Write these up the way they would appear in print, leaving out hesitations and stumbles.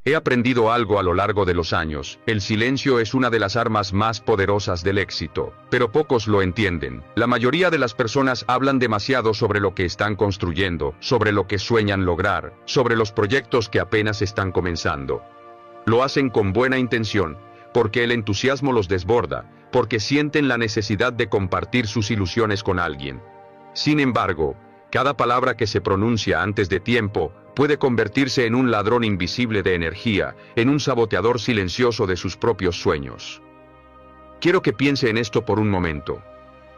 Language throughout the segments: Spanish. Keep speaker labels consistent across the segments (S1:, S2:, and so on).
S1: He aprendido algo a lo largo de los años. El silencio es una de las armas más poderosas del éxito, pero pocos lo entienden. La mayoría de las personas hablan demasiado sobre lo que están construyendo, sobre lo que sueñan lograr, sobre los proyectos que apenas están comenzando. Lo hacen con buena intención, porque el entusiasmo los desborda, porque sienten la necesidad de compartir sus ilusiones con alguien. Sin embargo, cada palabra que se pronuncia antes de tiempo puede convertirse en un ladrón invisible de energía, en un saboteador silencioso de sus propios sueños. Quiero que piense en esto por un momento.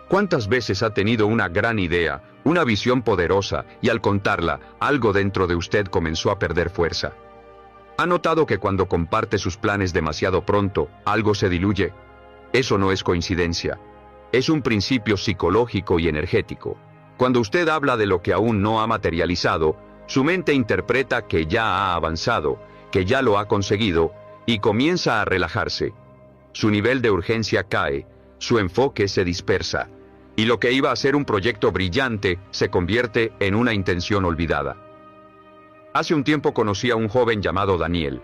S1: ¿Cuántas veces ha tenido una gran idea, una visión poderosa, y al contarla, algo dentro de usted comenzó a perder fuerza? ¿Ha notado que cuando comparte sus planes demasiado pronto, algo se diluye? Eso no es coincidencia. Es un principio psicológico y energético. Cuando usted habla de lo que aún no ha materializado, su mente interpreta que ya ha avanzado, que ya lo ha conseguido, y comienza a relajarse. Su nivel de urgencia cae, su enfoque se dispersa, y lo que iba a ser un proyecto brillante se convierte en una intención olvidada. Hace un tiempo conocí a un joven llamado Daniel.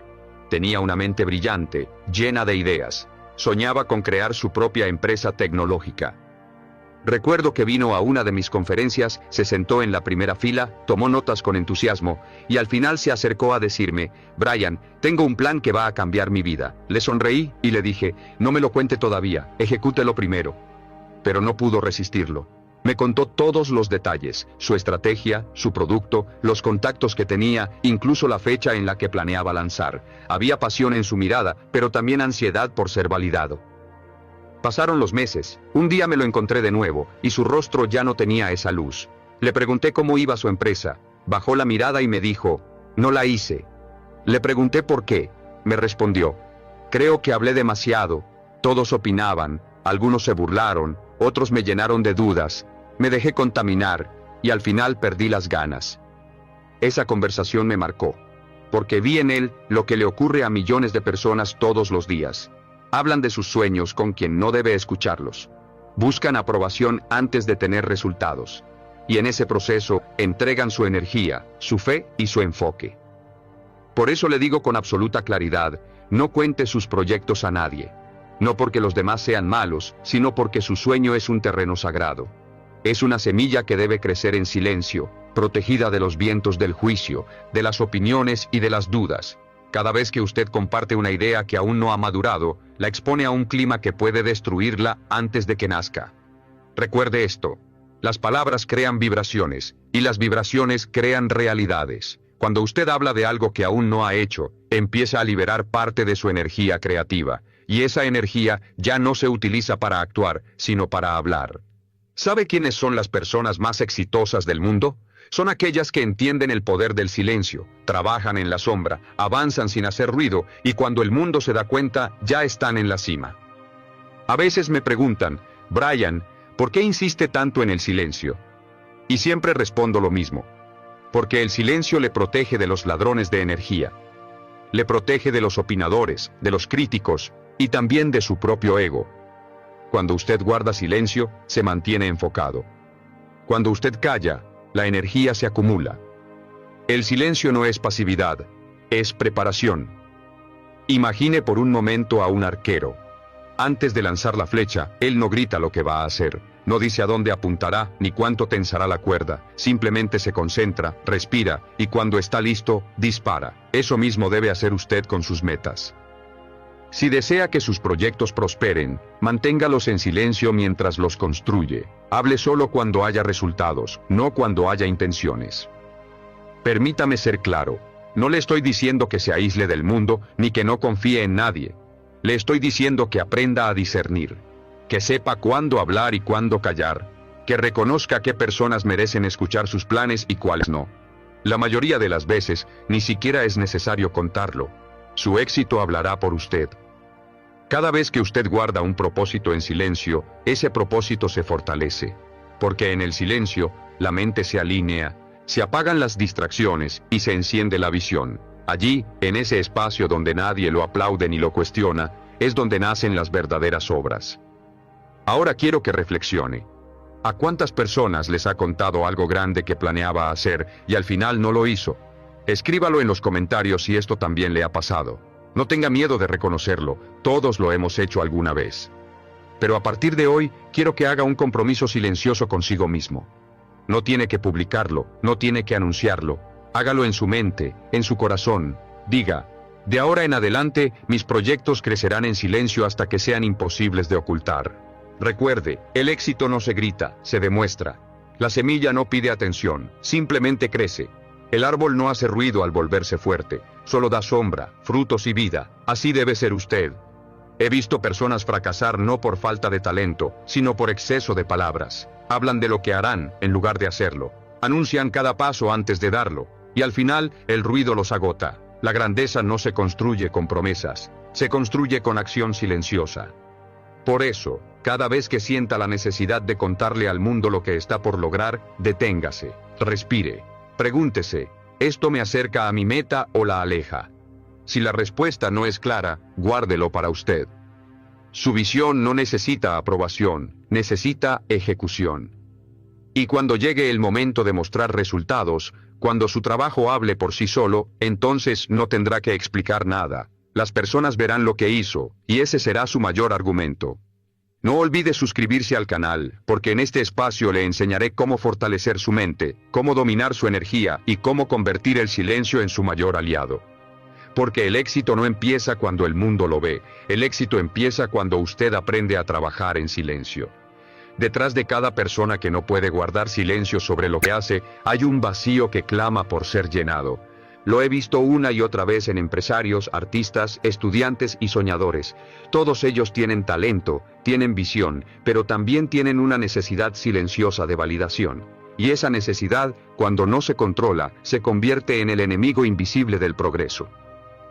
S1: Tenía una mente brillante, llena de ideas. Soñaba con crear su propia empresa tecnológica. Recuerdo que vino a una de mis conferencias, se sentó en la primera fila, tomó notas con entusiasmo, y al final se acercó a decirme: Brian, tengo un plan que va a cambiar mi vida. Le sonreí y le dije: no me lo cuente todavía, ejecútelo primero. Pero no pudo resistirlo. Me contó todos los detalles, su estrategia, su producto, los contactos que tenía, incluso la fecha en la que planeaba lanzar. Había pasión en su mirada, pero también ansiedad por ser validado. Pasaron los meses. Un día me lo encontré de nuevo, y su rostro ya no tenía esa luz. Le pregunté cómo iba su empresa. Bajó la mirada y me dijo: no la hice. Le pregunté por qué. Me respondió: creo que hablé demasiado. Todos opinaban, algunos se burlaron, otros me llenaron de dudas. Me dejé contaminar, y al final perdí las ganas. Esa conversación me marcó, porque vi en él lo que le ocurre a millones de personas todos los días. Hablan de sus sueños con quien no debe escucharlos. Buscan aprobación antes de tener resultados. Y en ese proceso, entregan su energía, su fe y su enfoque. Por eso le digo con absoluta claridad: no cuente sus proyectos a nadie. No porque los demás sean malos, sino porque su sueño es un terreno sagrado. Es una semilla que debe crecer en silencio, protegida de los vientos del juicio, de las opiniones y de las dudas. Cada vez que usted comparte una idea que aún no ha madurado, la expone a un clima que puede destruirla antes de que nazca. Recuerde esto: las palabras crean vibraciones, y las vibraciones crean realidades. Cuando usted habla de algo que aún no ha hecho, empieza a liberar parte de su energía creativa, y esa energía ya no se utiliza para actuar, sino para hablar. ¿Sabe quiénes son las personas más exitosas del mundo? Son aquellas que entienden el poder del silencio, trabajan en la sombra, avanzan sin hacer ruido, y cuando el mundo se da cuenta, ya están en la cima. A veces me preguntan: Brian, ¿por qué insiste tanto en el silencio? Y siempre respondo lo mismo: porque el silencio le protege de los ladrones de energía. Le protege de los opinadores, de los críticos, y también de su propio ego. Cuando usted guarda silencio, se mantiene enfocado. Cuando usted calla, la energía se acumula. El silencio no es pasividad, es preparación. Imagine por un momento a un arquero. Antes de lanzar la flecha, él no grita lo que va a hacer, no dice a dónde apuntará, ni cuánto tensará la cuerda, simplemente se concentra, respira, y cuando está listo, dispara. Eso mismo debe hacer usted con sus metas. Si desea que sus proyectos prosperen, manténgalos en silencio mientras los construye. Hable solo cuando haya resultados, no cuando haya intenciones. Permítame ser claro: no le estoy diciendo que se aísle del mundo, ni que no confíe en nadie. Le estoy diciendo que aprenda a discernir, que sepa cuándo hablar y cuándo callar, que reconozca qué personas merecen escuchar sus planes y cuáles no. La mayoría de las veces, ni siquiera es necesario contarlo. Su éxito hablará por usted. Cada vez que usted guarda un propósito en silencio, ese propósito se fortalece. Porque en el silencio, la mente se alinea, se apagan las distracciones y se enciende la visión. Allí, en ese espacio donde nadie lo aplaude ni lo cuestiona, es donde nacen las verdaderas obras. Ahora quiero que reflexione. ¿A cuántas personas les ha contado algo grande que planeaba hacer y al final no lo hizo? Escríbalo en los comentarios si esto también le ha pasado. No tenga miedo de reconocerlo, todos lo hemos hecho alguna vez. Pero a partir de hoy, quiero que haga un compromiso silencioso consigo mismo. No tiene que publicarlo, no tiene que anunciarlo. Hágalo en su mente, en su corazón. Diga, de ahora en adelante, mis proyectos crecerán en silencio hasta que sean imposibles de ocultar. Recuerde, el éxito no se grita, se demuestra. La semilla no pide atención, simplemente crece. El árbol no hace ruido al volverse fuerte, solo da sombra, frutos y vida. Así debe ser usted. He visto personas fracasar no por falta de talento, sino por exceso de palabras. Hablan de lo que harán, en lugar de hacerlo. Anuncian cada paso antes de darlo. Y al final, el ruido los agota. La grandeza no se construye con promesas, se construye con acción silenciosa. Por eso, cada vez que sienta la necesidad de contarle al mundo lo que está por lograr, deténgase, respire, pregúntese, ¿esto me acerca a mi meta o la aleja? Si la respuesta no es clara, guárdelo para usted. Su visión no necesita aprobación, necesita ejecución. Y cuando llegue el momento de mostrar resultados, cuando su trabajo hable por sí solo, entonces no tendrá que explicar nada. Las personas verán lo que hizo, y ese será su mayor argumento. No olvide suscribirse al canal, porque en este espacio le enseñaré cómo fortalecer su mente, cómo dominar su energía y cómo convertir el silencio en su mayor aliado. Porque el éxito no empieza cuando el mundo lo ve, el éxito empieza cuando usted aprende a trabajar en silencio. Detrás de cada persona que no puede guardar silencio sobre lo que hace, hay un vacío que clama por ser llenado. Lo he visto una y otra vez en empresarios, artistas, estudiantes y soñadores. Todos ellos tienen talento, tienen visión, pero también tienen una necesidad silenciosa de validación. Y esa necesidad, cuando no se controla, se convierte en el enemigo invisible del progreso.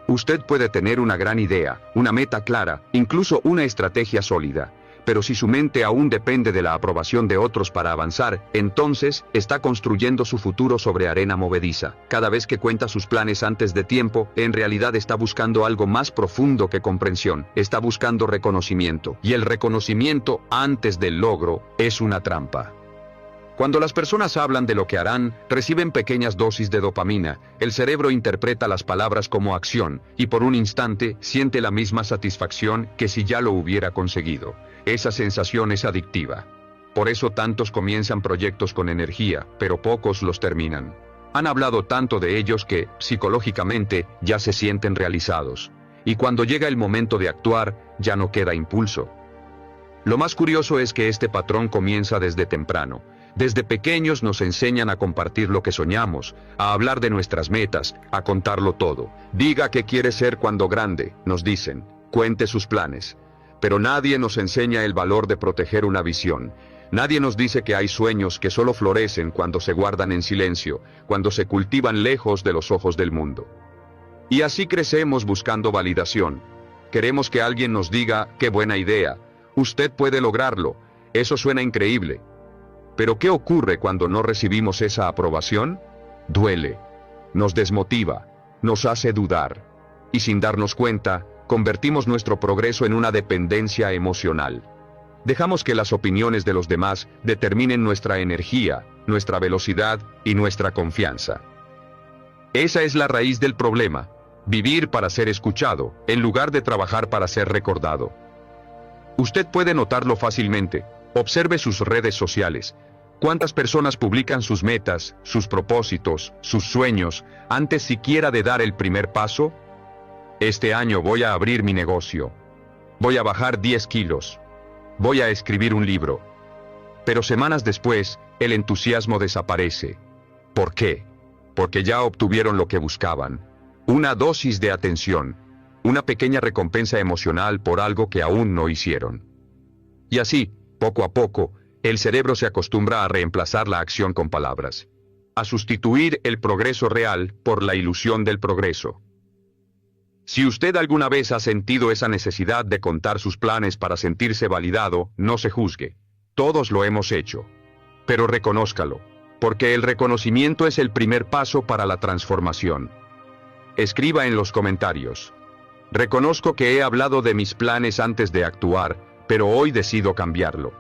S1: Usted puede tener una gran idea, una meta clara, incluso una estrategia sólida. Pero si su mente aún depende de la aprobación de otros para avanzar, entonces está construyendo su futuro sobre arena movediza. Cada vez que cuenta sus planes antes de tiempo, en realidad está buscando algo más profundo que comprensión. Está buscando reconocimiento. Y el reconocimiento antes del logro es una trampa. Cuando las personas hablan de lo que harán, reciben pequeñas dosis de dopamina, el cerebro interpreta las palabras como acción, y por un instante siente la misma satisfacción que si ya lo hubiera conseguido. Esa sensación es adictiva. Por eso tantos comienzan proyectos con energía, pero pocos los terminan. Han hablado tanto de ellos que, psicológicamente, ya se sienten realizados. Y cuando llega el momento de actuar, ya no queda impulso. Lo más curioso es que este patrón comienza desde temprano. Desde pequeños nos enseñan a compartir lo que soñamos, a hablar de nuestras metas, a contarlo todo. Diga qué quiere ser cuando grande, nos dicen. Cuente sus planes. Pero nadie nos enseña el valor de proteger una visión. Nadie nos dice que hay sueños que solo florecen cuando se guardan en silencio, cuando se cultivan lejos de los ojos del mundo. Y así crecemos buscando validación. Queremos que alguien nos diga, qué buena idea, usted puede lograrlo, eso suena increíble. Pero ¿qué ocurre cuando no recibimos esa aprobación? Duele, nos desmotiva, nos hace dudar. Y sin darnos cuenta, convertimos nuestro progreso en una dependencia emocional. Dejamos que las opiniones de los demás determinen nuestra energía, nuestra velocidad y nuestra confianza. Esa es la raíz del problema. Vivir para ser escuchado, en lugar de trabajar para ser recordado. Usted puede notarlo fácilmente. Observe sus redes sociales. ¿Cuántas personas publican sus metas, sus propósitos, sus sueños, antes siquiera de dar el primer paso? Este año voy a abrir mi negocio. Voy a bajar 10 kilos. Voy a escribir un libro. Pero semanas después, el entusiasmo desaparece. ¿Por qué? Porque ya obtuvieron lo que buscaban. Una dosis de atención. Una pequeña recompensa emocional por algo que aún no hicieron. Y así, poco a poco, el cerebro se acostumbra a reemplazar la acción con palabras. A sustituir el progreso real por la ilusión del progreso. Si usted alguna vez ha sentido esa necesidad de contar sus planes para sentirse validado, no se juzgue. Todos lo hemos hecho. Pero reconózcalo, porque el reconocimiento es el primer paso para la transformación. Escriba en los comentarios. Reconozco que he hablado de mis planes antes de actuar, pero hoy decido cambiarlo.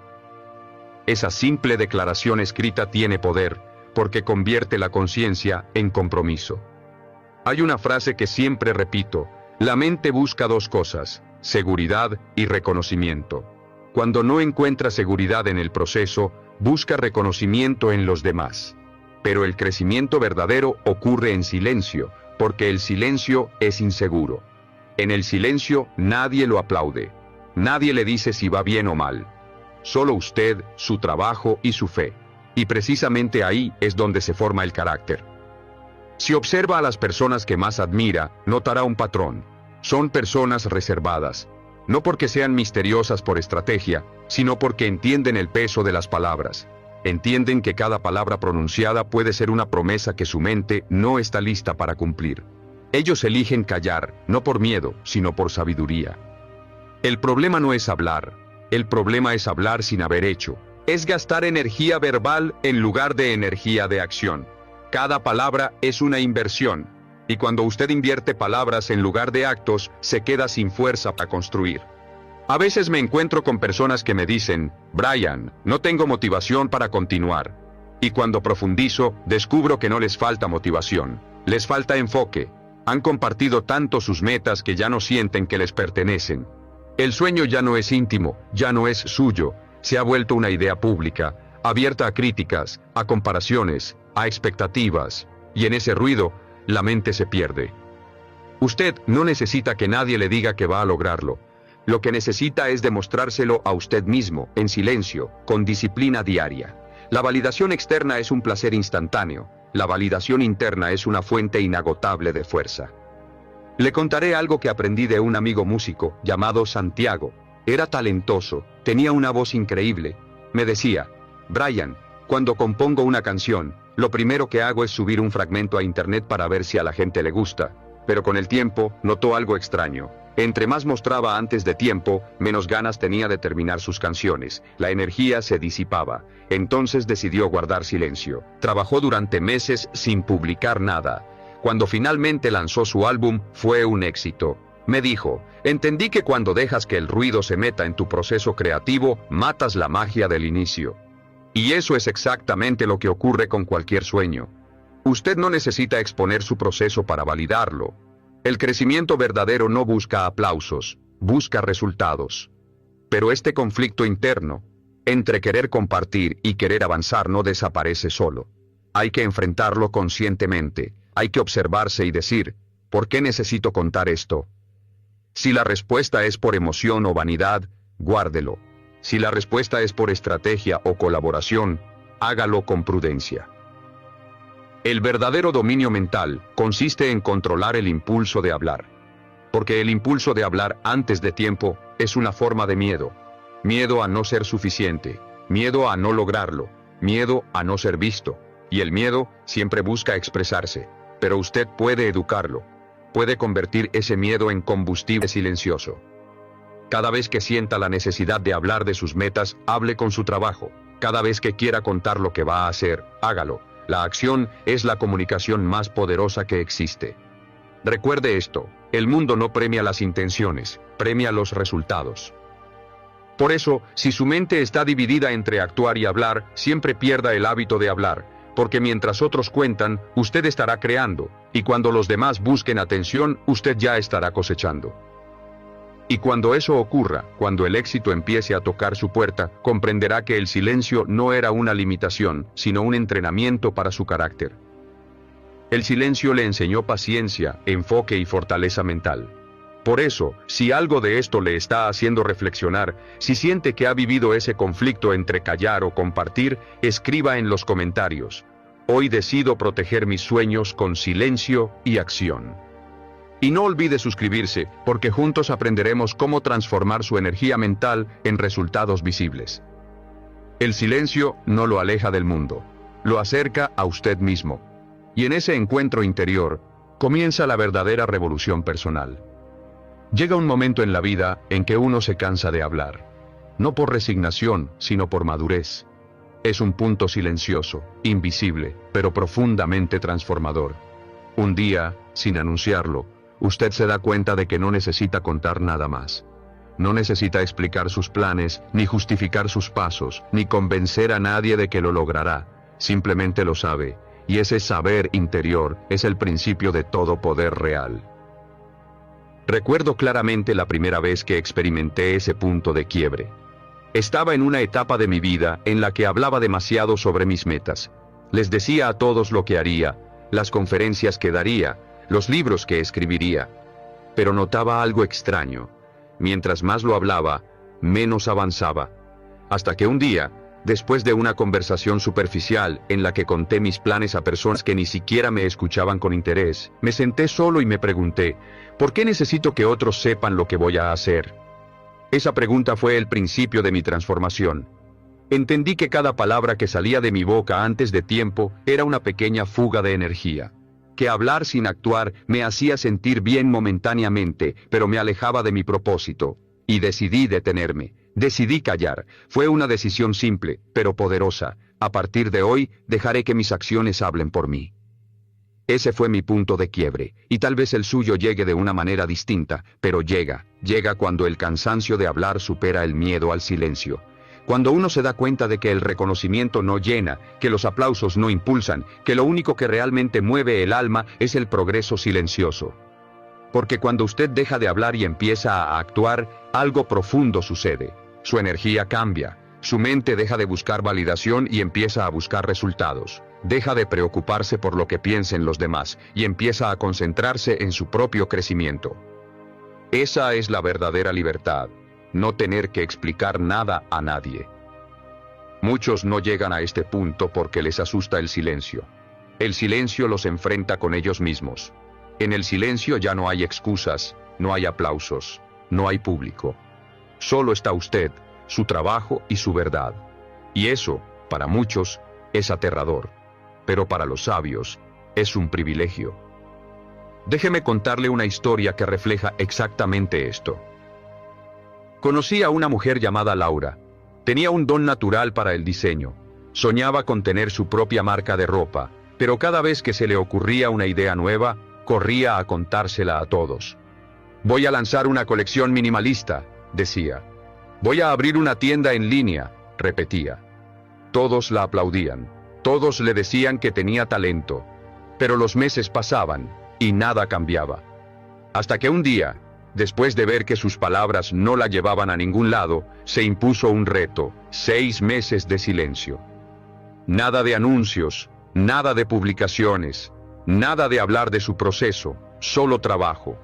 S1: Esa simple declaración escrita tiene poder, porque convierte la conciencia en compromiso. Hay una frase que siempre repito: la mente busca dos cosas, seguridad y reconocimiento. Cuando no encuentra seguridad en el proceso, busca reconocimiento en los demás. Pero el crecimiento verdadero ocurre en silencio, porque el silencio es inseguro. En el silencio nadie lo aplaude. Nadie le dice si va bien o mal. Solo usted, su trabajo y su fe. Y precisamente ahí es donde se forma el carácter. Si observa a las personas que más admira, notará un patrón. Son personas reservadas. No porque sean misteriosas por estrategia, sino porque entienden el peso de las palabras. Entienden que cada palabra pronunciada puede ser una promesa que su mente no está lista para cumplir. Ellos eligen callar, no por miedo, sino por sabiduría. El problema no es hablar. El problema es hablar sin haber hecho. Es gastar energía verbal en lugar de energía de acción. Cada palabra es una inversión. Y cuando usted invierte palabras en lugar de actos, se queda sin fuerza para construir. A veces me encuentro con personas que me dicen: Brian, no tengo motivación para continuar. Y cuando profundizo, descubro que no les falta motivación. Les falta enfoque. Han compartido tanto sus metas que ya no sienten que les pertenecen. El sueño ya no es íntimo, ya no es suyo. Se ha vuelto una idea pública, abierta a críticas, a comparaciones, a expectativas. Y en ese ruido, la mente se pierde. Usted no necesita que nadie le diga que va a lograrlo. Lo que necesita es demostrárselo a usted mismo, en silencio, con disciplina diaria. La validación externa es un placer instantáneo. La validación interna es una fuente inagotable de fuerza. Le contaré algo que aprendí de un amigo músico, llamado Santiago. Era talentoso, tenía una voz increíble. Me decía: Brian, cuando compongo una canción, lo primero que hago es subir un fragmento a internet para ver si a la gente le gusta. Pero con el tiempo, notó algo extraño. Entre más mostraba antes de tiempo, menos ganas tenía de terminar sus canciones. La energía se disipaba. Entonces decidió guardar silencio. Trabajó durante meses sin publicar nada. Cuando finalmente lanzó su álbum, fue un éxito. Me dijo: entendí que cuando dejas que el ruido se meta en tu proceso creativo, matas la magia del inicio. Y eso es exactamente lo que ocurre con cualquier sueño. Usted no necesita exponer su proceso para validarlo. El crecimiento verdadero no busca aplausos, busca resultados. Pero este conflicto interno, entre querer compartir y querer avanzar, no desaparece solo. Hay que enfrentarlo conscientemente, hay que observarse y decir: ¿por qué necesito contar esto? Si la respuesta es por emoción o vanidad, guárdelo. Si la respuesta es por estrategia o colaboración, hágalo con prudencia. El verdadero dominio mental consiste en controlar el impulso de hablar. Porque el impulso de hablar antes de tiempo es una forma de miedo. Miedo a no ser suficiente, miedo a no lograrlo, miedo a no ser visto. Y el miedo siempre busca expresarse, pero usted puede educarlo. Puede convertir ese miedo en combustible silencioso. Cada vez que sienta la necesidad de hablar de sus metas, hable con su trabajo. Cada vez que quiera contar lo que va a hacer, hágalo. La acción es la comunicación más poderosa que existe. Recuerde esto: el mundo no premia las intenciones, premia los resultados. Por eso, si su mente está dividida entre actuar y hablar, siempre pierda el hábito de hablar, porque mientras otros cuentan, usted estará creando, y cuando los demás busquen atención, usted ya estará cosechando. Y cuando eso ocurra, cuando el éxito empiece a tocar su puerta, comprenderá que el silencio no era una limitación, sino un entrenamiento para su carácter. El silencio le enseñó paciencia, enfoque y fortaleza mental. Por eso, si algo de esto le está haciendo reflexionar, si siente que ha vivido ese conflicto entre callar o compartir, escriba en los comentarios: hoy decido proteger mis sueños con silencio y acción. Y no olvide suscribirse, porque juntos aprenderemos cómo transformar su energía mental en resultados visibles. El silencio no lo aleja del mundo, lo acerca a usted mismo. Y en ese encuentro interior, comienza la verdadera revolución personal. Llega un momento en la vida en que uno se cansa de hablar. No por resignación, sino por madurez. Es un punto silencioso, invisible, pero profundamente transformador. Un día, sin anunciarlo, usted se da cuenta de que no necesita contar nada más. No necesita explicar sus planes, ni justificar sus pasos, ni convencer a nadie de que lo logrará. Simplemente lo sabe, y ese saber interior es el principio de todo poder real. Recuerdo claramente la primera vez que experimenté ese punto de quiebre. Estaba en una etapa de mi vida en la que hablaba demasiado sobre mis metas. Les decía a todos lo que haría, las conferencias que daría, los libros que escribiría. Pero notaba algo extraño. Mientras más lo hablaba, menos avanzaba. Hasta que un día, después de una conversación superficial en la que conté mis planes a personas que ni siquiera me escuchaban con interés, me senté solo y me pregunté, ¿por qué necesito que otros sepan lo que voy a hacer? Esa pregunta fue el principio de mi transformación. Entendí que cada palabra que salía de mi boca antes de tiempo era una pequeña fuga de energía. Que hablar sin actuar me hacía sentir bien momentáneamente, pero me alejaba de mi propósito. Y decidí detenerme. Decidí callar. Fue una decisión simple, pero poderosa. A partir de hoy, dejaré que mis acciones hablen por mí. Ese fue mi punto de quiebre, y tal vez el suyo llegue de una manera distinta, pero llega cuando el cansancio de hablar supera el miedo al silencio. Cuando uno se da cuenta de que el reconocimiento no llena, que los aplausos no impulsan, que lo único que realmente mueve el alma es el progreso silencioso. Porque cuando usted deja de hablar y empieza a actuar, algo profundo sucede. Su energía cambia, su mente deja de buscar validación y empieza a buscar resultados. Deja de preocuparse por lo que piensen los demás y empieza a concentrarse en su propio crecimiento. Esa es la verdadera libertad, no tener que explicar nada a nadie. Muchos no llegan a este punto porque les asusta el silencio. El silencio los enfrenta con ellos mismos. En el silencio ya no hay excusas, no hay aplausos, no hay público. Solo está usted, su trabajo y su verdad. Y eso, para muchos, es aterrador. Pero para los sabios, es un privilegio. Déjeme contarle una historia que refleja exactamente esto. Conocí a una mujer llamada Laura. Tenía un don natural para el diseño. Soñaba con tener su propia marca de ropa, pero cada vez que se le ocurría una idea nueva, corría a contársela a todos. Voy a lanzar una colección minimalista, decía. Voy a abrir una tienda en línea, repetía. Todos la aplaudían. Todos le decían que tenía talento. Pero los meses pasaban, y nada cambiaba. Hasta que un día, después de ver que sus palabras no la llevaban a ningún lado, se impuso un reto: 6 meses de silencio. Nada de anuncios, nada de publicaciones, nada de hablar de su proceso, solo trabajo.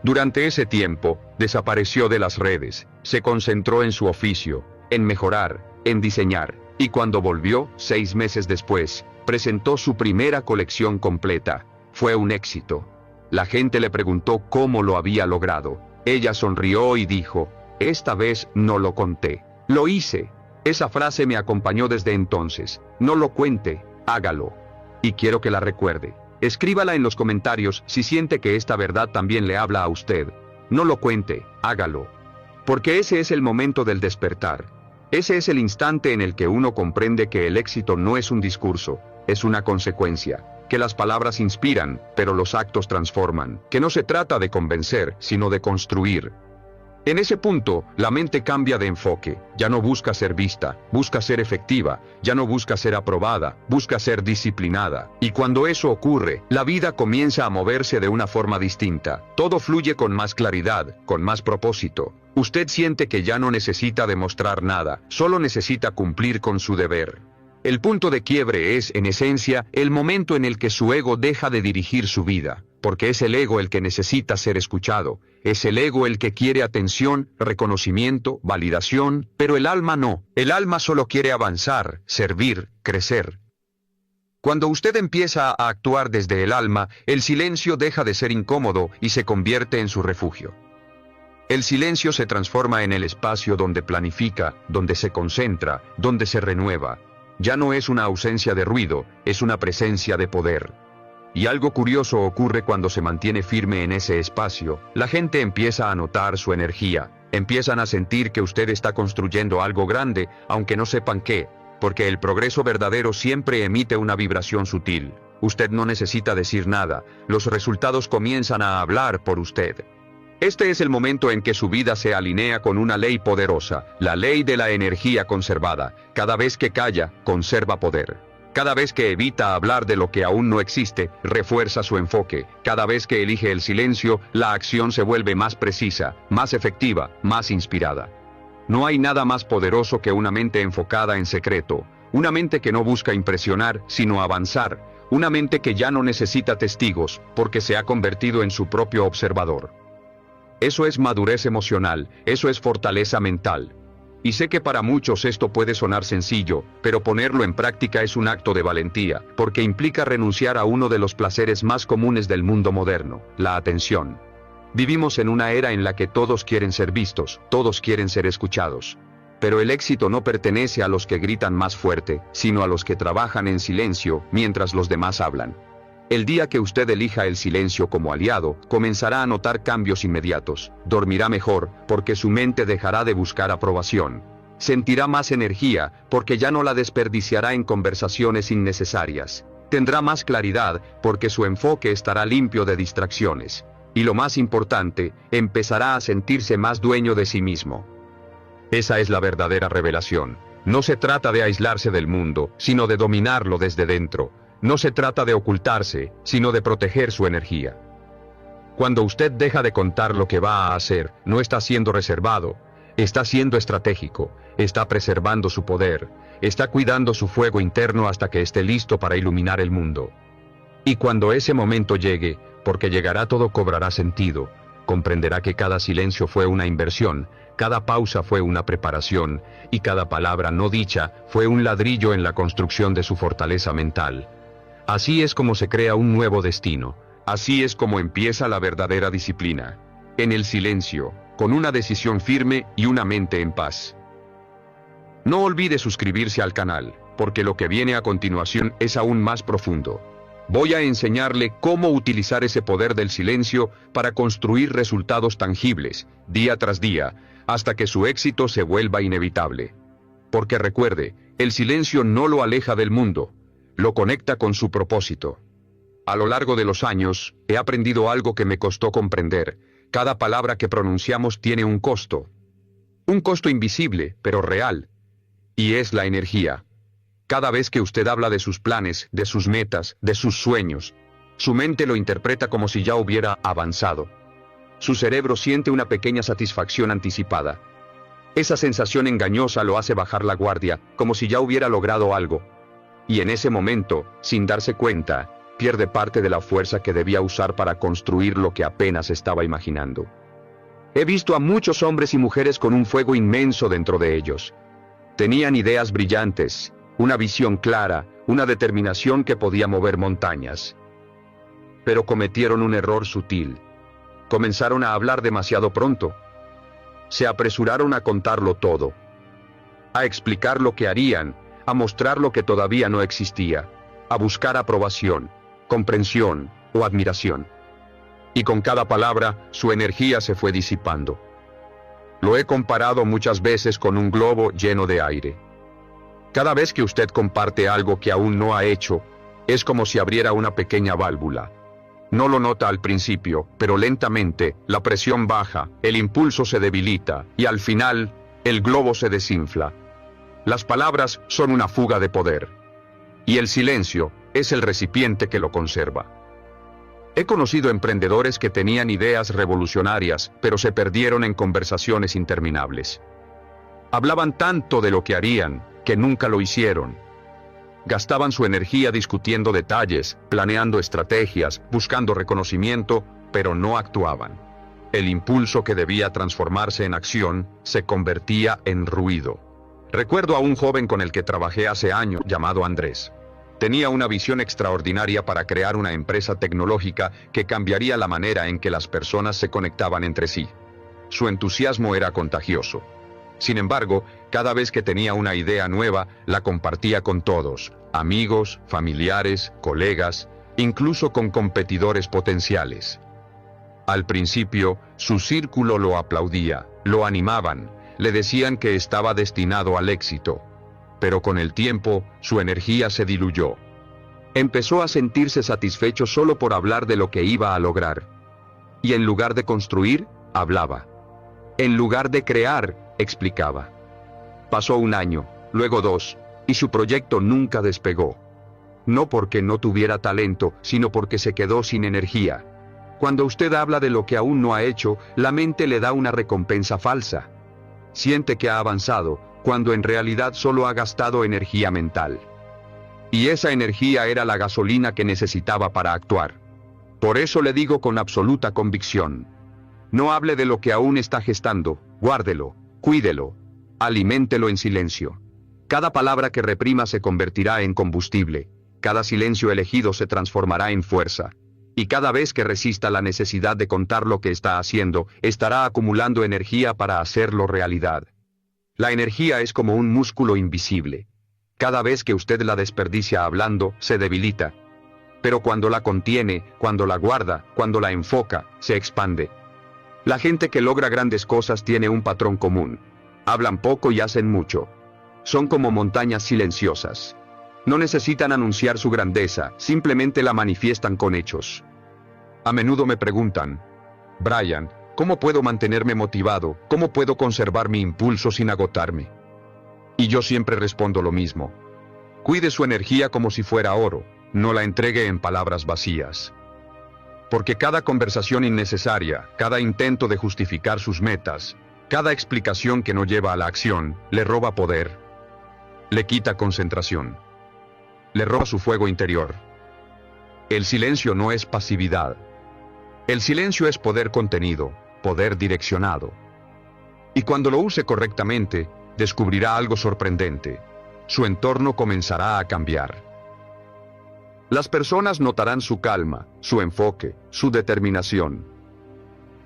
S1: Durante ese tiempo, desapareció de las redes, se concentró en su oficio, en mejorar, en diseñar, y cuando volvió, 6 meses después, presentó su primera colección completa. Fue un éxito. La gente le preguntó cómo lo había logrado. Ella sonrió y dijo, esta vez no lo conté. Lo hice. Esa frase me acompañó desde entonces. No lo cuente, hágalo. Y quiero que la recuerde. Escríbala en los comentarios si siente que esta verdad también le habla a usted. No lo cuente, hágalo. Porque ese es el momento del despertar. Ese es el instante en el que uno comprende que el éxito no es un discurso, es una consecuencia. Que las palabras inspiran, pero los actos transforman. Que no se trata de convencer, sino de construir. En ese punto, la mente cambia de enfoque. Ya no busca ser vista, busca ser efectiva. Ya no busca ser aprobada, busca ser disciplinada. Y cuando eso ocurre, la vida comienza a moverse de una forma distinta. Todo fluye con más claridad, con más propósito. Usted siente que ya no necesita demostrar nada, solo necesita cumplir con su deber. El punto de quiebre es, en esencia, el momento en el que su ego deja de dirigir su vida, porque es el ego el que necesita ser escuchado, es el ego el que quiere atención, reconocimiento, validación, pero el alma no. El alma solo quiere avanzar, servir, crecer. Cuando usted empieza a actuar desde el alma, el silencio deja de ser incómodo y se convierte en su refugio. El silencio se transforma en el espacio donde planifica, donde se concentra, donde se renueva. Ya no es una ausencia de ruido, es una presencia de poder. Y algo curioso ocurre cuando se mantiene firme en ese espacio. La gente empieza a notar su energía, empiezan a sentir que usted está construyendo algo grande, aunque no sepan qué, porque el progreso verdadero siempre emite una vibración sutil. Usted no necesita decir nada, los resultados comienzan a hablar por usted. Este es el momento en que su vida se alinea con una ley poderosa, la ley de la energía conservada. Cada vez que calla, conserva poder. Cada vez que evita hablar de lo que aún no existe, refuerza su enfoque. Cada vez que elige el silencio, la acción se vuelve más precisa, más efectiva, más inspirada. No hay nada más poderoso que una mente enfocada en secreto, una mente que no busca impresionar, sino avanzar, una mente que ya no necesita testigos, porque se ha convertido en su propio observador. Eso es madurez emocional, eso es fortaleza mental. Y sé que para muchos esto puede sonar sencillo, pero ponerlo en práctica es un acto de valentía, porque implica renunciar a uno de los placeres más comunes del mundo moderno, la atención. Vivimos en una era en la que todos quieren ser vistos, todos quieren ser escuchados. Pero el éxito no pertenece a los que gritan más fuerte, sino a los que trabajan en silencio, mientras los demás hablan. El día que usted elija el silencio como aliado, comenzará a notar cambios inmediatos. Dormirá mejor, porque su mente dejará de buscar aprobación. Sentirá más energía, porque ya no la desperdiciará en conversaciones innecesarias. Tendrá más claridad, porque su enfoque estará limpio de distracciones. Y lo más importante, empezará a sentirse más dueño de sí mismo. Esa es la verdadera revelación. No se trata de aislarse del mundo, sino de dominarlo desde dentro. No se trata de ocultarse, sino de proteger su energía. Cuando usted deja de contar lo que va a hacer, no está siendo reservado, está siendo estratégico, está preservando su poder, está cuidando su fuego interno hasta que esté listo para iluminar el mundo. Y cuando ese momento llegue, porque llegará, todo cobrará sentido, comprenderá que cada silencio fue una inversión, cada pausa fue una preparación, y cada palabra no dicha fue un ladrillo en la construcción de su fortaleza mental. Así es como se crea un nuevo destino. Así es como empieza la verdadera disciplina. En el silencio, con una decisión firme y una mente en paz. No olvide suscribirse al canal, porque lo que viene a continuación es aún más profundo. Voy a enseñarle cómo utilizar ese poder del silencio para construir resultados tangibles, día tras día, hasta que su éxito se vuelva inevitable. Porque recuerde, el silencio no lo aleja del mundo, lo conecta con su propósito. A lo largo de los años, he aprendido algo que me costó comprender. Cada palabra que pronunciamos tiene un costo. Un costo invisible, pero real. Y es la energía. Cada vez que usted habla de sus planes, de sus metas, de sus sueños, su mente lo interpreta como si ya hubiera avanzado. Su cerebro siente una pequeña satisfacción anticipada. Esa sensación engañosa lo hace bajar la guardia, como si ya hubiera logrado algo. Y en ese momento, sin darse cuenta, pierde parte de la fuerza que debía usar para construir lo que apenas estaba imaginando. He visto a muchos hombres y mujeres con un fuego inmenso dentro de ellos. Tenían ideas brillantes, una visión clara, una determinación que podía mover montañas. Pero cometieron un error sutil. Comenzaron a hablar demasiado pronto. Se apresuraron a contarlo todo, a explicar lo que harían, a mostrar lo que todavía no existía, a buscar aprobación, comprensión o admiración. Y con cada palabra, su energía se fue disipando. Lo he comparado muchas veces con un globo lleno de aire. Cada vez que usted comparte algo que aún no ha hecho, es como si abriera una pequeña válvula. No lo nota al principio, pero lentamente, la presión baja, el impulso se debilita, y al final, el globo se desinfla. Las palabras son una fuga de poder. Y el silencio es el recipiente que lo conserva. He conocido emprendedores que tenían ideas revolucionarias, pero se perdieron en conversaciones interminables. Hablaban tanto de lo que harían, que nunca lo hicieron. Gastaban su energía discutiendo detalles, planeando estrategias, buscando reconocimiento, pero no actuaban. El impulso que debía transformarse en acción, se convertía en ruido. Recuerdo a un joven con el que trabajé hace años, llamado Andrés. Tenía una visión extraordinaria para crear una empresa tecnológica que cambiaría la manera en que las personas se conectaban entre sí. Su entusiasmo era contagioso. Sin embargo, cada vez que tenía una idea nueva, la compartía con todos, amigos, familiares, colegas, incluso con competidores potenciales. Al principio, su círculo lo aplaudía, lo animaban, le decían que estaba destinado al éxito. Pero con el tiempo, su energía se diluyó. Empezó a sentirse satisfecho solo por hablar de lo que iba a lograr. Y en lugar de construir, hablaba. En lugar de crear, explicaba. Pasó un año, luego 2, y su proyecto nunca despegó. No porque no tuviera talento, sino porque se quedó sin energía. Cuando usted habla de lo que aún no ha hecho, la mente le da una recompensa falsa. Siente que ha avanzado, cuando en realidad solo ha gastado energía mental. Y esa energía era la gasolina que necesitaba para actuar. Por eso le digo con absoluta convicción: no hable de lo que aún está gestando, guárdelo, cuídelo, aliméntelo en silencio. Cada palabra que reprima se convertirá en combustible, cada silencio elegido se transformará en fuerza, y cada vez que resista la necesidad de contar lo que está haciendo, estará acumulando energía para hacerlo realidad. La energía es como un músculo invisible. Cada vez que usted la desperdicia hablando, se debilita. Pero cuando la contiene, cuando la guarda, cuando la enfoca, se expande. La gente que logra grandes cosas tiene un patrón común: hablan poco y hacen mucho. Son como montañas silenciosas. No necesitan anunciar su grandeza, simplemente la manifiestan con hechos. A menudo me preguntan: Brian, ¿cómo puedo mantenerme motivado? ¿Cómo puedo conservar mi impulso sin agotarme? Y yo siempre respondo lo mismo: cuide su energía como si fuera oro, no la entregue en palabras vacías. Porque cada conversación innecesaria, cada intento de justificar sus metas, cada explicación que no lleva a la acción, le roba poder, le quita concentración, le roba su fuego interior. El silencio no es pasividad. El silencio es poder contenido, poder direccionado. Y cuando lo use correctamente, descubrirá algo sorprendente: su entorno comenzará a cambiar. Las personas notarán su calma, su enfoque, su determinación.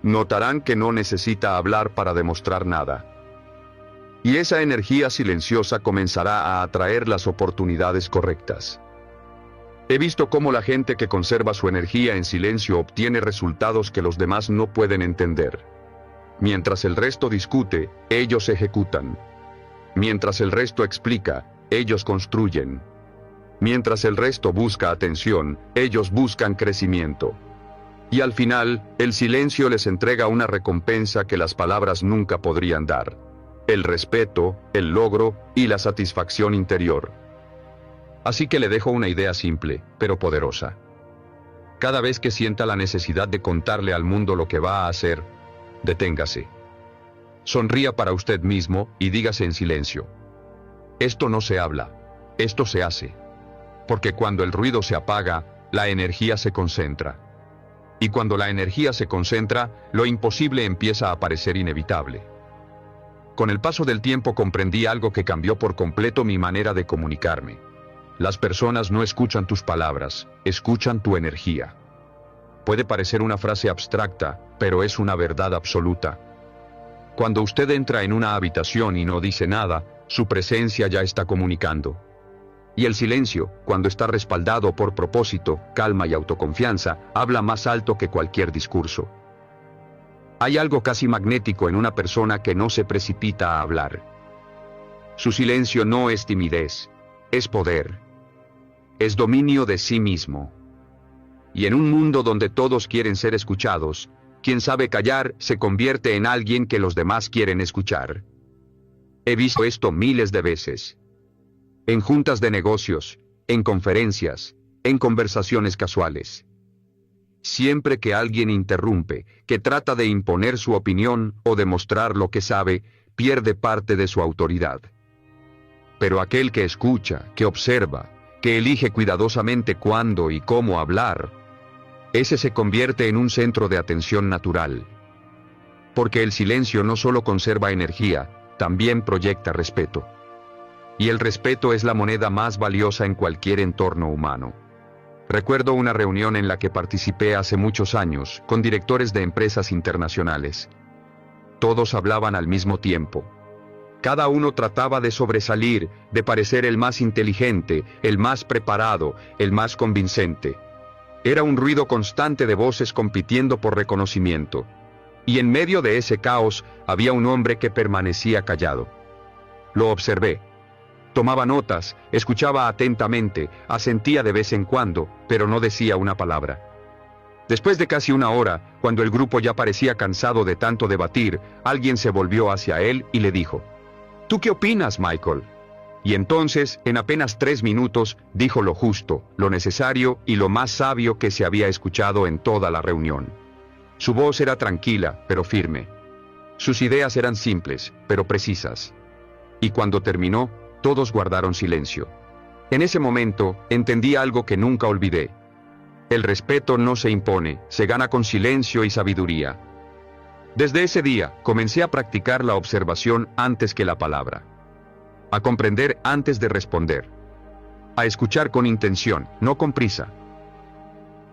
S1: Notarán que no necesita hablar para demostrar nada. Y esa energía silenciosa comenzará a atraer las oportunidades correctas. He visto cómo la gente que conserva su energía en silencio obtiene resultados que los demás no pueden entender. Mientras el resto discute, ellos ejecutan. Mientras el resto explica, ellos construyen. Mientras el resto busca atención, ellos buscan crecimiento. Y al final, el silencio les entrega una recompensa que las palabras nunca podrían dar: el respeto, el logro y la satisfacción interior. Así que le dejo una idea simple, pero poderosa. Cada vez que sienta la necesidad de contarle al mundo lo que va a hacer, deténgase. Sonría para usted mismo y dígase en silencio: esto no se habla, esto se hace. Porque cuando el ruido se apaga, la energía se concentra. Y cuando la energía se concentra, lo imposible empieza a parecer inevitable. Con el paso del tiempo comprendí algo que cambió por completo mi manera de comunicarme. Las personas no escuchan tus palabras, escuchan tu energía. Puede parecer una frase abstracta, pero es una verdad absoluta. Cuando usted entra en una habitación y no dice nada, su presencia ya está comunicando. Y el silencio, cuando está respaldado por propósito, calma y autoconfianza, habla más alto que cualquier discurso. Hay algo casi magnético en una persona que no se precipita a hablar. Su silencio no es timidez, es poder. Es dominio de sí mismo. Y en un mundo donde todos quieren ser escuchados, quien sabe callar se convierte en alguien que los demás quieren escuchar. He visto esto miles de veces. En juntas de negocios, en conferencias, en conversaciones casuales. Siempre que alguien interrumpe, que trata de imponer su opinión o demostrar lo que sabe, pierde parte de su autoridad. Pero aquel que escucha, que observa, que elige cuidadosamente cuándo y cómo hablar, ese se convierte en un centro de atención natural. Porque el silencio no solo conserva energía, también proyecta respeto. Y el respeto es la moneda más valiosa en cualquier entorno humano. Recuerdo una reunión en la que participé hace muchos años, con directores de empresas internacionales. Todos hablaban al mismo tiempo. Cada uno trataba de sobresalir, de parecer el más inteligente, el más preparado, el más convincente. Era un ruido constante de voces compitiendo por reconocimiento. Y en medio de ese caos, había un hombre que permanecía callado. Lo observé. Tomaba notas, escuchaba atentamente, asentía de vez en cuando, pero no decía una palabra. Después de casi una hora, cuando el grupo ya parecía cansado de tanto debatir, alguien se volvió hacia él y le dijo: ¿Tú qué opinas, Michael? Y entonces, en apenas 3 minutos, dijo lo justo, lo necesario y lo más sabio que se había escuchado en toda la reunión. Su voz era tranquila, pero firme. Sus ideas eran simples, pero precisas. Y cuando terminó, todos guardaron silencio. En ese momento, entendí algo que nunca olvidé. El respeto no se impone, se gana con silencio y sabiduría. Desde ese día, comencé a practicar la observación antes que la palabra. A comprender antes de responder. A escuchar con intención, no con prisa.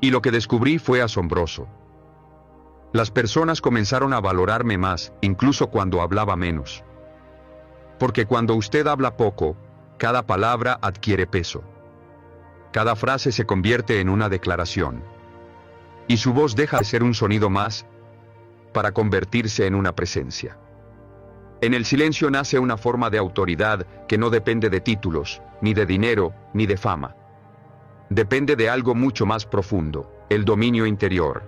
S1: Y lo que descubrí fue asombroso. Las personas comenzaron a valorarme más, incluso cuando hablaba menos. Porque cuando usted habla poco, cada palabra adquiere peso. Cada frase se convierte en una declaración. Y su voz deja de ser un sonido más, para convertirse en una presencia. En el silencio nace una forma de autoridad que no depende de títulos, ni de dinero, ni de fama. Depende de algo mucho más profundo, el dominio interior.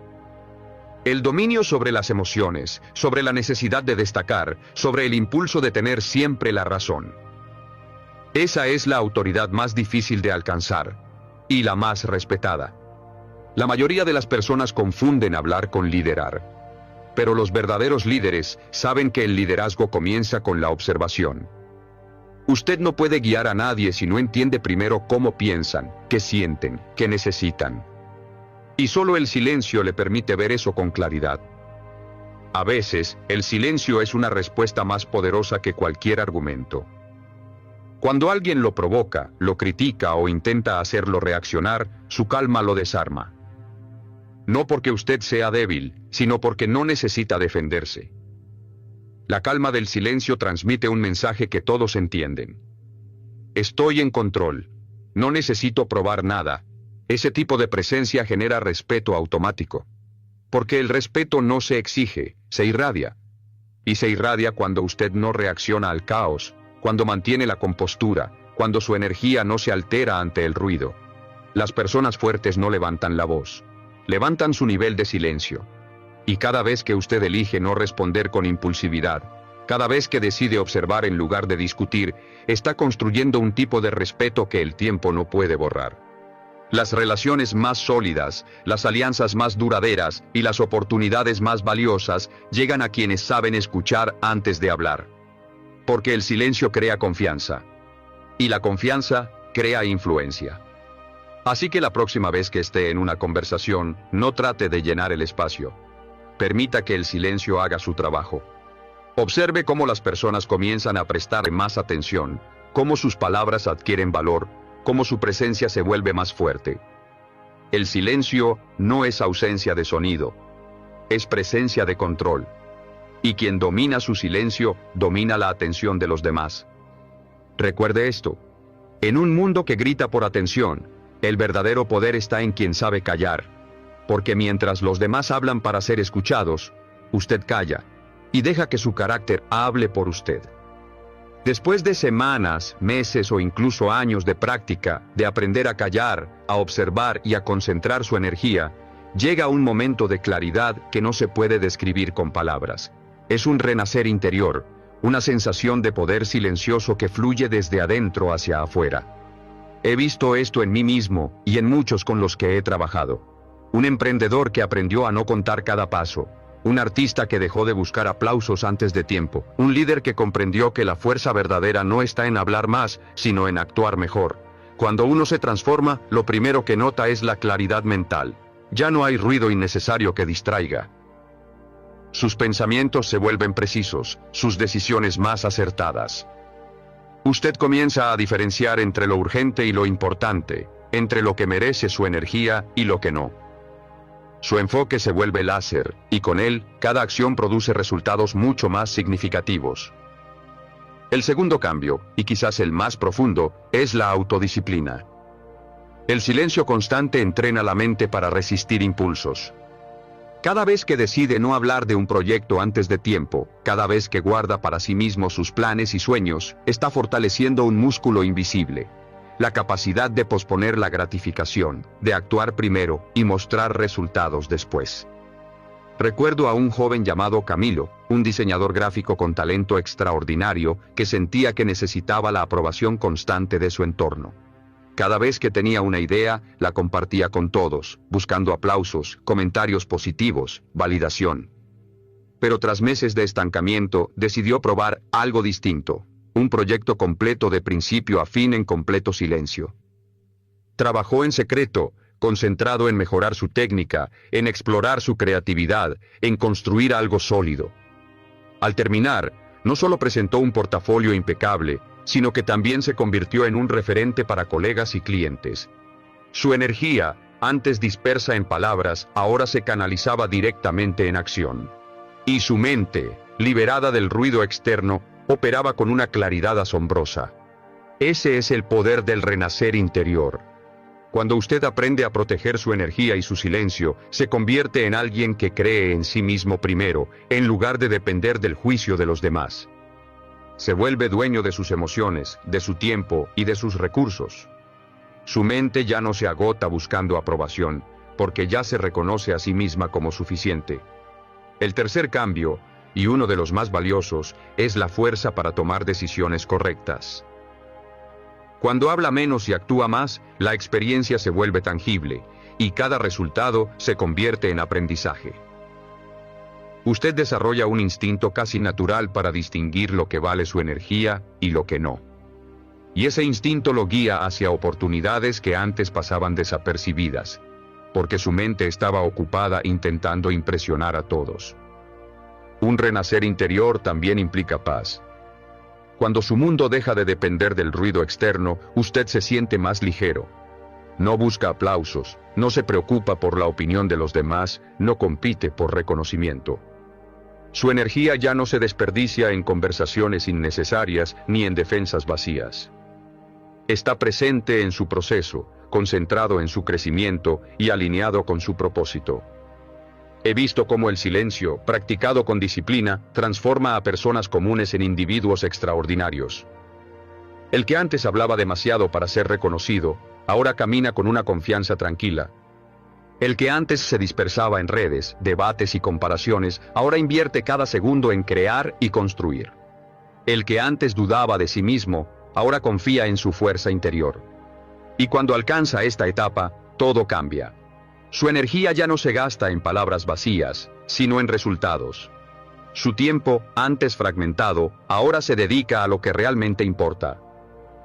S1: El dominio sobre las emociones, sobre la necesidad de destacar, sobre el impulso de tener siempre la razón. Esa es la autoridad más difícil de alcanzar, y la más respetada. La mayoría de las personas confunden hablar con liderar. Pero los verdaderos líderes saben que el liderazgo comienza con la observación. Usted no puede guiar a nadie si no entiende primero cómo piensan, qué sienten, qué necesitan. Y solo el silencio le permite ver eso con claridad. A veces, el silencio es una respuesta más poderosa que cualquier argumento. Cuando alguien lo provoca, lo critica o intenta hacerlo reaccionar, su calma lo desarma. No porque usted sea débil, sino porque no necesita defenderse. La calma del silencio transmite un mensaje que todos entienden. Estoy en control. No necesito probar nada. Ese tipo de presencia genera respeto automático. Porque el respeto no se exige, se irradia. Y se irradia cuando usted no reacciona al caos, cuando mantiene la compostura, cuando su energía no se altera ante el ruido. Las personas fuertes no levantan la voz. Levantan su nivel de silencio. Y cada vez que usted elige no responder con impulsividad, cada vez que decide observar en lugar de discutir, está construyendo un tipo de respeto que el tiempo no puede borrar. Las relaciones más sólidas, las alianzas más duraderas y las oportunidades más valiosas llegan a quienes saben escuchar antes de hablar. Porque el silencio crea confianza. Y la confianza crea influencia. Así que la próxima vez que esté en una conversación, no trate de llenar el espacio. Permita que el silencio haga su trabajo. Observe cómo las personas comienzan a prestar más atención, cómo sus palabras adquieren valor, cómo su presencia se vuelve más fuerte. El silencio no es ausencia de sonido, es presencia de control. Y quien domina su silencio, domina la atención de los demás. Recuerde esto. En un mundo que grita por atención, el verdadero poder está en quien sabe callar. Porque mientras los demás hablan para ser escuchados, usted calla, y deja que su carácter hable por usted. Después de semanas, meses o incluso años de práctica, de aprender a callar, a observar y a concentrar su energía, llega un momento de claridad que no se puede describir con palabras. Es un renacer interior, una sensación de poder silencioso que fluye desde adentro hacia afuera. He visto esto en mí mismo y en muchos con los que he trabajado. Un emprendedor que aprendió a no contar cada paso. Un artista que dejó de buscar aplausos antes de tiempo. Un líder que comprendió que la fuerza verdadera no está en hablar más, sino en actuar mejor. Cuando uno se transforma, lo primero que nota es la claridad mental. Ya no hay ruido innecesario que distraiga. Sus pensamientos se vuelven precisos, sus decisiones más acertadas. Usted comienza a diferenciar entre lo urgente y lo importante, entre lo que merece su energía y lo que no. Su enfoque se vuelve láser, y con él, cada acción produce resultados mucho más significativos. El segundo cambio, y quizás el más profundo, es la autodisciplina. El silencio constante entrena la mente para resistir impulsos. Cada vez que decide no hablar de un proyecto antes de tiempo, cada vez que guarda para sí mismo sus planes y sueños, está fortaleciendo un músculo invisible. La capacidad de posponer la gratificación, de actuar primero y mostrar resultados después. Recuerdo a un joven llamado Camilo, un diseñador gráfico con talento extraordinario, que sentía que necesitaba la aprobación constante de su entorno. Cada vez que tenía una idea, la compartía con todos, buscando aplausos, comentarios positivos, validación. Pero tras meses de estancamiento, decidió probar algo distinto, un proyecto completo de principio a fin en completo silencio. Trabajó en secreto, concentrado en mejorar su técnica, en explorar su creatividad, en construir algo sólido. Al terminar, no solo presentó un portafolio impecable, sino que también se convirtió en un referente para colegas y clientes. Su energía, antes dispersa en palabras, ahora se canalizaba directamente en acción. Y su mente, liberada del ruido externo, operaba con una claridad asombrosa. Ese es el poder del renacer interior. Cuando usted aprende a proteger su energía y su silencio, se convierte en alguien que cree en sí mismo primero, en lugar de depender del juicio de los demás. Se vuelve dueño de sus emociones, de su tiempo y de sus recursos. Su mente ya no se agota buscando aprobación, porque ya se reconoce a sí misma como suficiente. El tercer cambio, y uno de los más valiosos, es la fuerza para tomar decisiones correctas. Cuando habla menos y actúa más, la experiencia se vuelve tangible, y cada resultado se convierte en aprendizaje. Usted desarrolla un instinto casi natural para distinguir lo que vale su energía y lo que no. Y ese instinto lo guía hacia oportunidades que antes pasaban desapercibidas, porque su mente estaba ocupada intentando impresionar a todos. Un renacer interior también implica paz. Cuando su mundo deja de depender del ruido externo, usted se siente más ligero. No busca aplausos, no se preocupa por la opinión de los demás, no compite por reconocimiento. Su energía ya no se desperdicia en conversaciones innecesarias ni en defensas vacías. Está presente en su proceso, concentrado en su crecimiento y alineado con su propósito. He visto cómo el silencio, practicado con disciplina, transforma a personas comunes en individuos extraordinarios. El que antes hablaba demasiado para ser reconocido, ahora camina con una confianza tranquila. El que antes se dispersaba en redes, debates y comparaciones, ahora invierte cada segundo en crear y construir. El que antes dudaba de sí mismo, ahora confía en su fuerza interior. Y cuando alcanza esta etapa, todo cambia. Su energía ya no se gasta en palabras vacías, sino en resultados. Su tiempo, antes fragmentado, ahora se dedica a lo que realmente importa.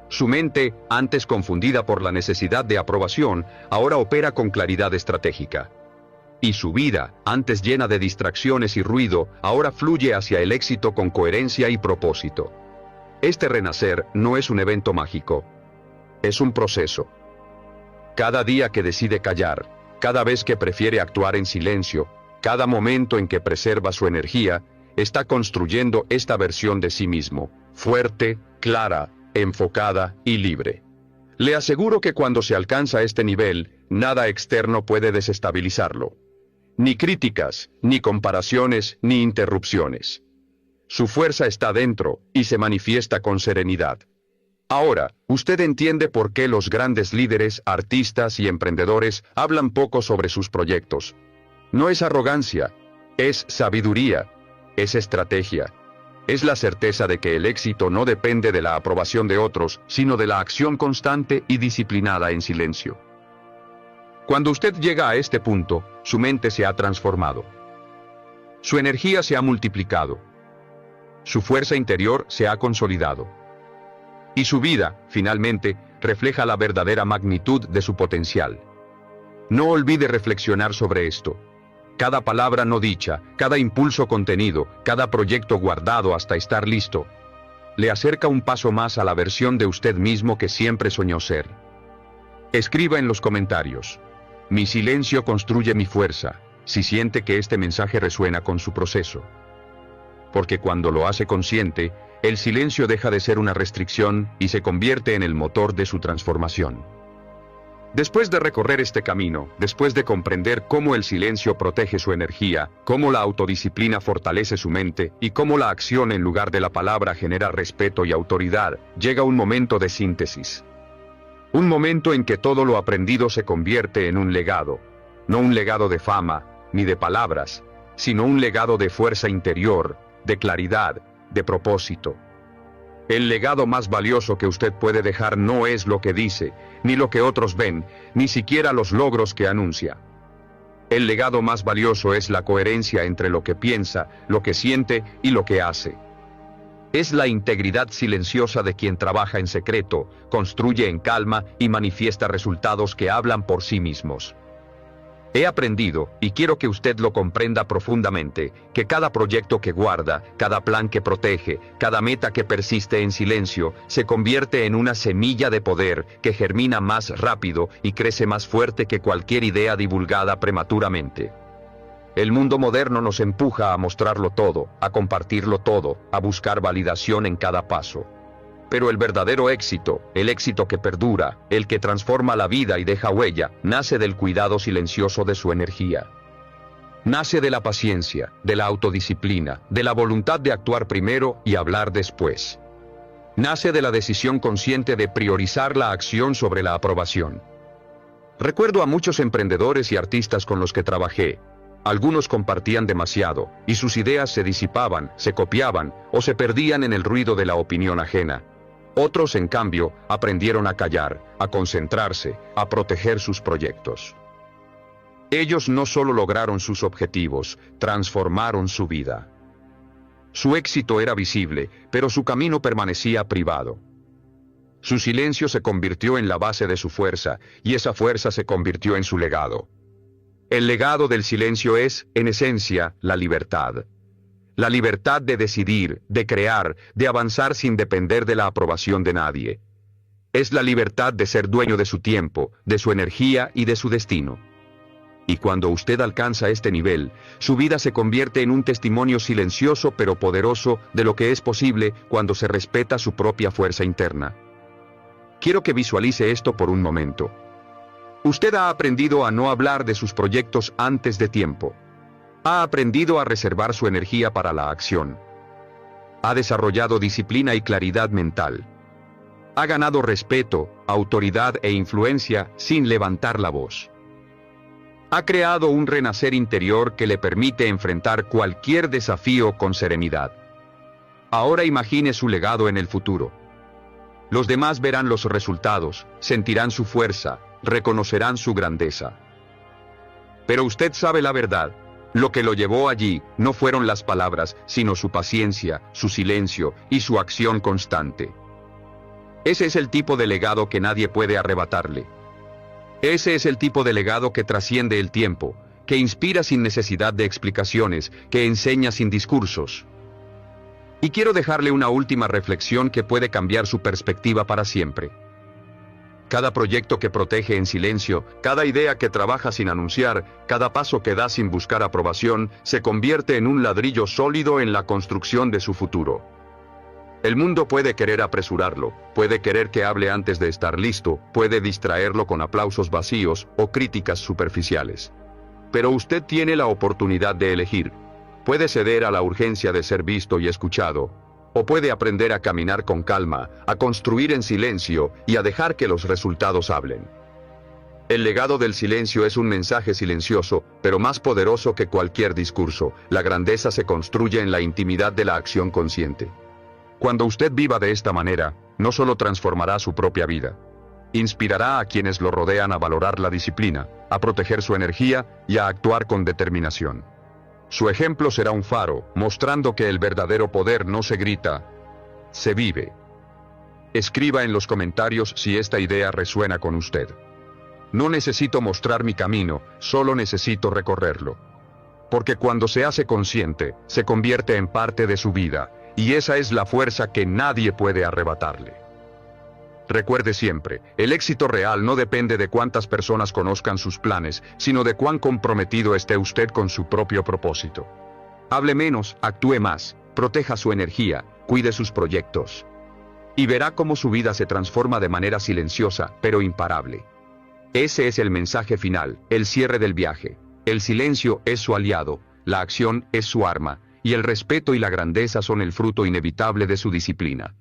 S1: Su mente, antes confundida por la necesidad de aprobación, ahora opera con claridad estratégica. Y su vida, antes llena de distracciones y ruido, ahora fluye hacia el éxito con coherencia y propósito. Este renacer no es un evento mágico. Es un proceso. Cada día que decide callar, cada vez que prefiere actuar en silencio, cada momento en que preserva su energía, está construyendo esta versión de sí mismo, fuerte, clara, enfocada y libre. Le aseguro que cuando se alcanza este nivel, nada externo puede desestabilizarlo. Ni críticas, ni comparaciones, ni interrupciones. Su fuerza está dentro y se manifiesta con serenidad. Ahora, usted entiende por qué los grandes líderes, artistas y emprendedores hablan poco sobre sus proyectos. No es arrogancia, es sabiduría, es estrategia. Es la certeza de que el éxito no depende de la aprobación de otros, sino de la acción constante y disciplinada en silencio. Cuando usted llega a este punto, su mente se ha transformado. Su energía se ha multiplicado. Su fuerza interior se ha consolidado. Y su vida, finalmente, refleja la verdadera magnitud de su potencial. No olvide reflexionar sobre esto. Cada palabra no dicha, cada impulso contenido, cada proyecto guardado hasta estar listo, le acerca un paso más a la versión de usted mismo que siempre soñó ser. Escriba en los comentarios: mi silencio construye mi fuerza, si siente que este mensaje resuena con su proceso. Porque cuando lo hace consciente, el silencio deja de ser una restricción y se convierte en el motor de su transformación. Después de recorrer este camino, después de comprender cómo el silencio protege su energía, cómo la autodisciplina fortalece su mente y cómo la acción en lugar de la palabra genera respeto y autoridad, llega un momento de síntesis. Un momento en que todo lo aprendido se convierte en un legado, no un legado de fama, ni de palabras, sino un legado de fuerza interior, de claridad, de propósito. El legado más valioso que usted puede dejar no es lo que dice, ni lo que otros ven, ni siquiera los logros que anuncia. El legado más valioso es la coherencia entre lo que piensa, lo que siente y lo que hace. Es la integridad silenciosa de quien trabaja en secreto, construye en calma y manifiesta resultados que hablan por sí mismos. He aprendido, y quiero que usted lo comprenda profundamente, que cada proyecto que guarda, cada plan que protege, cada meta que persiste en silencio, se convierte en una semilla de poder que germina más rápido y crece más fuerte que cualquier idea divulgada prematuramente. El mundo moderno nos empuja a mostrarlo todo, a compartirlo todo, a buscar validación en cada paso. Pero el verdadero éxito, el éxito que perdura, el que transforma la vida y deja huella, nace del cuidado silencioso de su energía. Nace de la paciencia, de la autodisciplina, de la voluntad de actuar primero y hablar después. Nace de la decisión consciente de priorizar la acción sobre la aprobación. Recuerdo a muchos emprendedores y artistas con los que trabajé. Algunos compartían demasiado, y sus ideas se disipaban, se copiaban, o se perdían en el ruido de la opinión ajena. Otros, en cambio, aprendieron a callar, a concentrarse, a proteger sus proyectos. Ellos no solo lograron sus objetivos, transformaron su vida. Su éxito era visible, pero su camino permanecía privado. Su silencio se convirtió en la base de su fuerza, y esa fuerza se convirtió en su legado. El legado del silencio es, en esencia, la libertad. La libertad de decidir, de crear, de avanzar sin depender de la aprobación de nadie. Es la libertad de ser dueño de su tiempo, de su energía y de su destino. Y cuando usted alcanza este nivel, su vida se convierte en un testimonio silencioso pero poderoso de lo que es posible cuando se respeta su propia fuerza interna. Quiero que visualice esto por un momento. Usted ha aprendido a no hablar de sus proyectos antes de tiempo. Ha aprendido a reservar su energía para la acción. Ha desarrollado disciplina y claridad mental. Ha ganado respeto, autoridad e influencia sin levantar la voz. Ha creado un renacer interior que le permite enfrentar cualquier desafío con serenidad. Ahora imagine su legado en el futuro. Los demás verán los resultados, sentirán su fuerza, reconocerán su grandeza. Pero usted sabe la verdad. Lo que lo llevó allí no fueron las palabras, sino su paciencia, su silencio y su acción constante. Ese es el tipo de legado que nadie puede arrebatarle. Ese es el tipo de legado que trasciende el tiempo, que inspira sin necesidad de explicaciones, que enseña sin discursos. Y quiero dejarle una última reflexión que puede cambiar su perspectiva para siempre. Cada proyecto que protege en silencio, cada idea que trabaja sin anunciar, cada paso que da sin buscar aprobación, se convierte en un ladrillo sólido en la construcción de su futuro. El mundo puede querer apresurarlo, puede querer que hable antes de estar listo, puede distraerlo con aplausos vacíos o críticas superficiales. Pero usted tiene la oportunidad de elegir. Puede ceder a la urgencia de ser visto y escuchado, o puede aprender a caminar con calma, a construir en silencio y a dejar que los resultados hablen. El legado del silencio es un mensaje silencioso, pero más poderoso que cualquier discurso. La grandeza se construye en la intimidad de la acción consciente. Cuando usted viva de esta manera, no solo transformará su propia vida, inspirará a quienes lo rodean a valorar la disciplina, a proteger su energía y a actuar con determinación. Su ejemplo será un faro, mostrando que el verdadero poder no se grita, se vive. Escriba en los comentarios si esta idea resuena con usted. No necesito mostrar mi camino, solo necesito recorrerlo. Porque cuando se hace consciente, se convierte en parte de su vida, y esa es la fuerza que nadie puede arrebatarle. Recuerde siempre, el éxito real no depende de cuántas personas conozcan sus planes, sino de cuán comprometido esté usted con su propio propósito. Hable menos, actúe más, proteja su energía, cuide sus proyectos. Y verá cómo su vida se transforma de manera silenciosa, pero imparable. Ese es el mensaje final, el cierre del viaje. El silencio es su aliado, la acción es su arma, y el respeto y la grandeza son el fruto inevitable de su disciplina.